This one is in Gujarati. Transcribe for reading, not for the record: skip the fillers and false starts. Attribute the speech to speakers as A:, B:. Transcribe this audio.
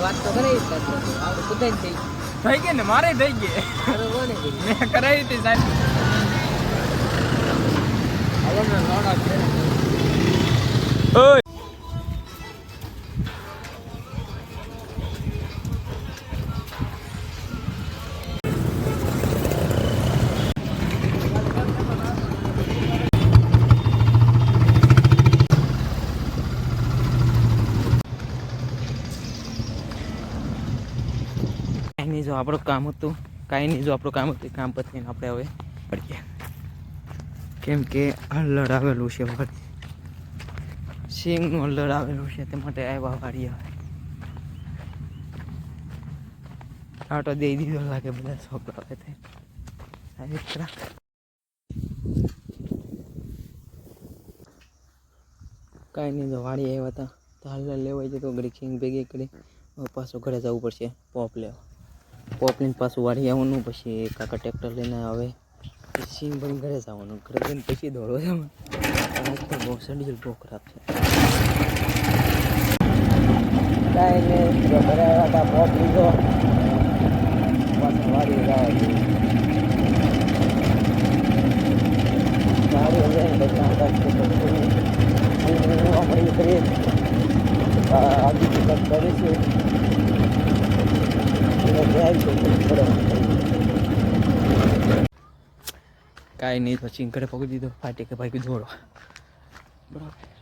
A: વાત તો કરાવી આપણે કુદાઈ થઈ
B: ગઈ ને મારે થઈ ગઈ મેં કરાવી હતી સાહેબ. ઓય કાંઈ નહીં જો આપણું કામ હતું કામ પતીને આપણે હવે પડીએ કેમ કે હલ્લડ આવેલું છે વખત સિંગનું હલ્લડ આવેલું છે તે માટે આવ્યા વાળીએ આટો દઈ દીધો લાગે બધા છોકરા હવે કાંઈ નહીં જો વાળી આવ્યા હતા તો હલ્લડ લેવાય છે તો ઘડી સિંગ ભેગી કરી પાછું ઘરે જવું પડશે પોપ લેવા. પોપ લઈને પાછું વાળી આવવાનું પછી કાકા ટ્રેક્ટર લઈને આવે સિંગ ભરીને ઘરે જવાનું ઘરે જઈને પછી દોડવા જવાનું. બહુ શેડ્યુલ બહુ ખરાબ છે. કાંઈ નહીં ઘરે આવ્યા હતા પોપ લીધો પાછું વાળી જવા વાળી કરીએ આગળ કરીશું કાંઈ નહીં પછી ઘરે પકડી દીધો ફાટી કે ભાઈ જોડો બરાબર.